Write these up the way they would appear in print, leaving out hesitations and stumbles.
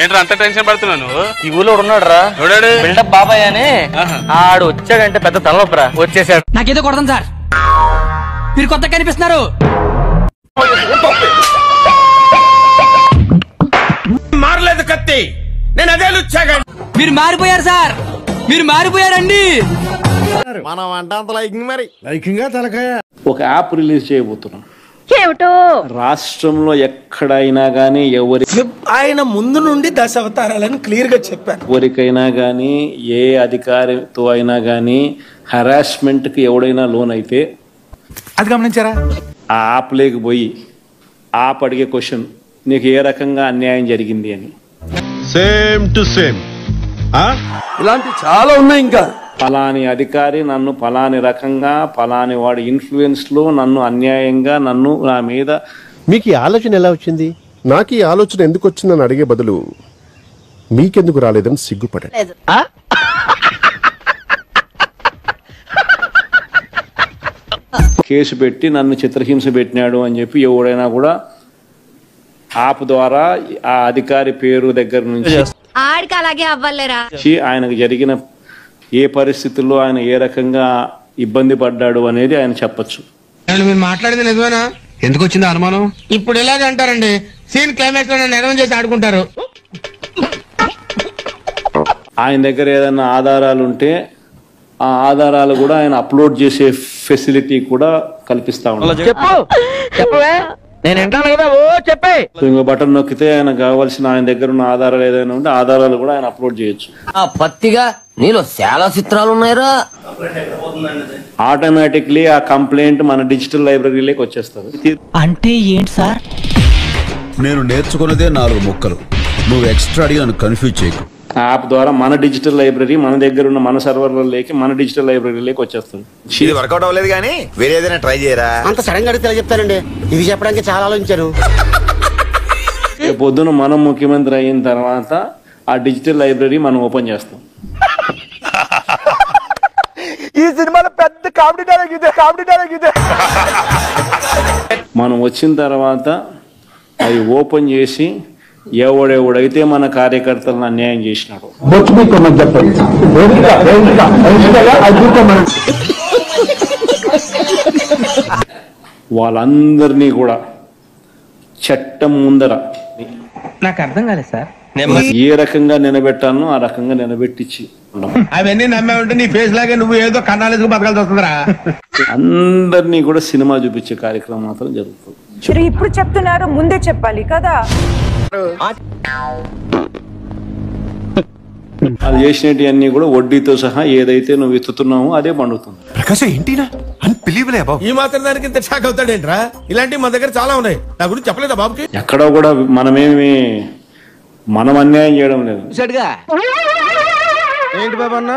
ఏంట్రా అంత టెన్షన్ పడుతున్నావు నువ్వు? ఈ ఊళ్ళో ఉన్నాడు రా బిల్డప్ బాబాయ్ అని. ఆడు వచ్చాడంటే పెద్ద తలనొప్పరా. వచ్చేసాడు. నాకేదో కొడదాం సార్, మీరు కొత్త కనిపిస్తున్నారు. మారలేదు కత్తి, నేను అదే లుచ్చాగా. మీరు మారిపోయారు సార్, మీరు మారిపోయారండి. మనం అంటే అంత లైకింగ్, మరి లైకింగ్ తలకాయ. ఒక యాప్ రిలీజ్ చేయబోతున్నాం. ఏమిటో రాష్ట్రంలో ఎక్కడైనా గానీ ఆయన ముందు నుండి 10 అవతారాలని క్లియర్ గా చెప్పారు. ఎవరికైనా గానీ ఏ అధికారితో అయినా గానీ హరాస్మెంట్ కి ఎవడైనా లోన్ అయితే అది గమనించారా? ఆ యాప్ లేకపోయి యాప్ అడిగే క్వశ్చన్, నీకు ఏ రకంగా అన్యాయం జరిగింది అని. సేమ్ టు సేమ్ ఇలాంటి చాలా ఉన్నాయి. ఇంకా ఫలాని అధికారి నన్ను ఫలాని రకంగా ఫలాని వాడి ఇన్ఫ్లుయెన్స్ లో నన్ను అన్యాయంగా నా మీద. మీకు ఈ ఆలోచన ఎలా వచ్చింది? నాకు ఈ ఆలోచన ఎందుకు వచ్చిందని అడిగే బదులు మీకెందుకు రాలేదని సిగ్గుపడాడు. కేసు పెట్టి నన్ను చిత్రహింస పెట్టినాడు అని చెప్పి ఎవడైనా కూడా యాప్ ద్వారా ఆ అధికారి పేరు దగ్గర నుంచి ఆడికి అలాగే అవ్వలేరా, ఆయనకు జరిగిన ఏ పరిస్థితుల్లో ఆయన ఏ రకంగా ఇబ్బంది పడ్డాడు అనేది ఆయన చెప్పచ్చు. మీరు మాట్లాడేది నిజమేనా? ఎందుకు వచ్చింది అనుమానం? ఇప్పుడు ఎలాగ అంటారండి, సీన్ క్లైమాక్స్ లో నెరవేర్ చేసి ఆడుకుంటారు. ఆయన దగ్గర ఏదైనా ఆధారాలు ఉంటే ఆ ఆధారాలు కూడా ఆయన అప్లోడ్ చేసే ఫెసిలిటీ కూడా కల్పిస్తా ఉంటారు. ఇంకో బటన్ నొక్కితే ఆయన కావాల్సిన ఆయన దగ్గర ఉన్న ఆధారాలు ఏదైనా ఉంటే ఆధారాలు కూడా ఆయన అప్లోడ్ చేయొచ్చు. పత్తిగా నీలో చాలా చిత్రాలు ఉన్నాయిరా. ఆటోమేటిక్లీ ఆ కంప్లైంట్ మన డిజిటల్ లైబ్రరీలోకి వచ్చేస్తుంది. అంటే ఏంటి సార్? నేను నేర్చుకున్నదే 4 ముక్కలు. నువ్వు ఎక్స్ట్రా అడిగి నన్ను కన్ఫ్యూజ్ చేయకు. యాప్ ద్వారా మన డిజిటల్ లైబ్రరీ మన దగ్గర ఉన్న మన సర్వర్లలోకి మన డిజిటల్ లైబ్రరీలోకి వచ్చేస్తుంది. ఇది వర్కౌట్ అవ్వలేదు కానీ వేరే ఏదైనా ట్రై చేయరా? అంత సడన్ గా అడిగితే చెప్తారండి, ఇది చెప్పడానికి చాలా ఆలోచించారు. పొద్దున మనం ముఖ్యమంత్రి అయిన తర్వాత ఆ డిజిటల్ లైబ్రరీ మనం ఓపెన్ చేస్తాం. ఈ సినిమాలో పెద్ద కామెడీ డైలాగ్ ఇదే. మనం వచ్చిన తర్వాత అది ఓపెన్ చేసి ఎవడెవడైతే మన కార్యకర్తలను అన్యాయం చేసినాడు వాళ్ళందరినీ కూడా చట్టం ముందర నాకు అర్థం కాలేదు సార్. ఏ రకంగా నిలబెట్టానో ఆ రకంగా నిలబెట్టించి అవన్నీ నమ్మే ఉంటే నీ ఫేస్ లాగే నువ్వు ఏదో కన్నాలేసుకు బతకాల్సి వస్తుందిరా. అందరినీ కూడా సినిమా చూపించే కార్యక్రమం మాత్రం జరుగుతుంది. ఇప్పుడు చెప్తున్నారు, ముందే చెప్పాలి కదా. అది చేసినవి అన్ని కూడా వడ్డీతో సహా ఏదైతే నువ్వు ఎత్తుతున్నావో అదే పండుతుంది. ప్రకాశం ఏంటినా అన్బిలీవబుల్ బాబు. ఈ మాత్రం దానికి ఇంత షాక్ అవుతాడేంట్రా? ఇలాంటివి మన దగ్గర చాలా ఉన్నాయి. నా గురించి చెప్పలేదా బాబుకి? ఎక్కడో కూడా మనం అన్యాయం చేయడం లేదు. ఏంటి బాబు అన్న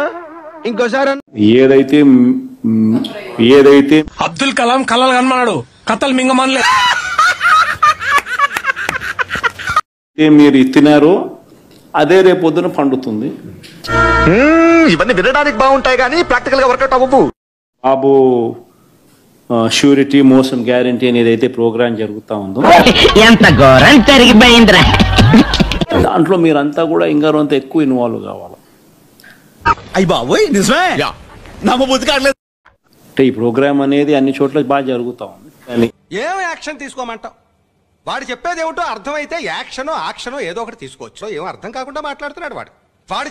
ఇంకోసారి ఏదైతే అబ్దుల్ కలాం కలలు కనమన్నాడు, కథలు మింగమనలే. మీరు ఇచ్చినారో అదే రేపు పొద్దున పండుతుంది. ఇవన్నీ వినడానికి బాగుంటాయి కానీ ప్రాక్టికల్ గా వర్కౌట్ అవ్వవు బాబు. ష్యూరిటీ మోసం గ్యారంటీ అని ఏదైతే ప్రోగ్రామ్ జరుగుతా ఉందో ఎంత ఘోరం జరిగిపోయిందిరా. దాంట్లో మీరంతా కూడా ఇంకా అంత ఎక్కువ ఇన్వాల్వ్ కావాలి. అయ్యి బాబోయ్ నిజమే నమ్మబుద్ధి కావట్లేదు. అంటే ఈ ప్రోగ్రామ్ అనేది అన్ని చోట్ల బాగా జరుగుతా ఉంది. కానీ ఏం యాక్షన్ తీసుకోమంటావు? వాడు చెప్పేది ఏమిటో అర్థమైతే యాక్షనో ఏదో ఒకటి తీసుకోవచ్చు. ఏం అర్థం కాకుండా మాట్లాడుతున్నాడు వాడు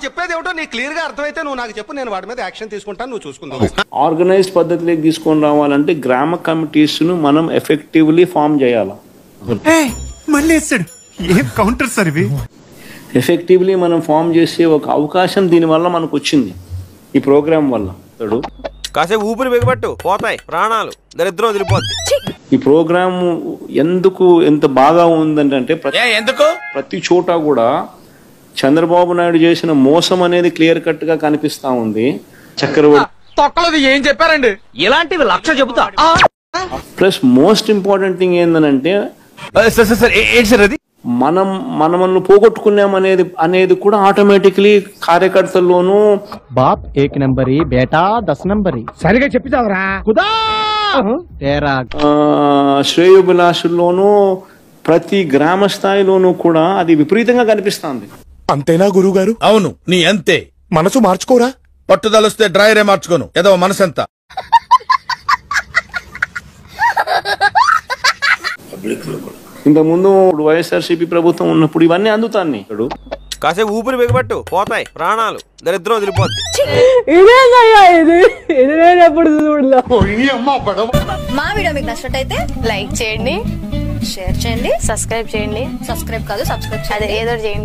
చెప్పేది ఏమిటో నీకు క్లియర్ గా అర్థమైతే నువ్వు నాకు చెప్పు, నేను వాడి మీద యాక్షన్ తీసుకుంటాను, నువ్వు చూసుకుందాం. ఆర్గనైజ్డ్ పద్ధతిలోకి తీసుకొని రావాలంటే గ్రామ కమిటీస్ ను మనం ఎఫెక్టివ్లీ ఫామ్ చేయాలి. మళ్ళీ ఏం కౌంటర్ సార్ ఇవి? ఎఫెక్టివ్లీ మనం ఫామ్ చేసే ఒక అవకాశం దీనివల్ల మనకు వచ్చింది ఈ ప్రోగ్రామ్ వల్ల. కాసేపు ఊపిరి బిగబట్టు, పోతాయి ప్రాణాలు, దరిద్రం వదిలిపోద్ది. ఈ ప్రోగ్రామ్ ఎందుకు ఎంత బాగా ఉందంటే ప్రతి చోట కూడా చంద్రబాబు నాయుడు చేసిన మోసం అనేది క్లియర్ కట్ గా కనిపిస్తా ఉంది. చక్రవర్తి తొక్కలది ఏం చెప్పారండి? ఇలాంటివి 1,00,000 చెబుతా. ప్లస్ మోస్ట్ ఇంపార్టెంట్ థింగ్ ఏంటంటే మనల్ని పోగొట్టుకున్నాం అనేది కూడా ఆటోమేటిక్లీ కార్యకర్తల్లోనూ బాప్ 1 నంబరి బేటా 10 నంబరి సరిగా చెప్పితావరా? శ్రేయోభిలాషుల్లోనూ ప్రతి గ్రామ స్థాయిలోనూ కూడా అది విపరీతంగా కనిపిస్తుంది. అంతేనా గురువు గారు? అవును, నీ అంతే. మనసు మార్చుకోరా? పట్టుదలొస్తే డ్రైరే మార్చుకోను, ఏదో మనసంత. ఇంతకుముందు వైఎస్ఆర్సీపీ ప్రభుత్వం ఉన్నప్పుడు ఇవన్నీ అందుతాన్ని కాసేపు ఊపిరి బిగబట్టు, పోతాయి ప్రాణాలు, దరిద్రం వదిలిపోద్ది. మా వీడియో మీకు నచ్చినట్టయితే లైక్ చేయండి, షేర్ చేయండి, సబ్స్క్రైబ్ చేయండి. సబ్స్క్రైబ్ కాదు, సబ్స్క్రైబ్ అదే ఏదో చేయండి.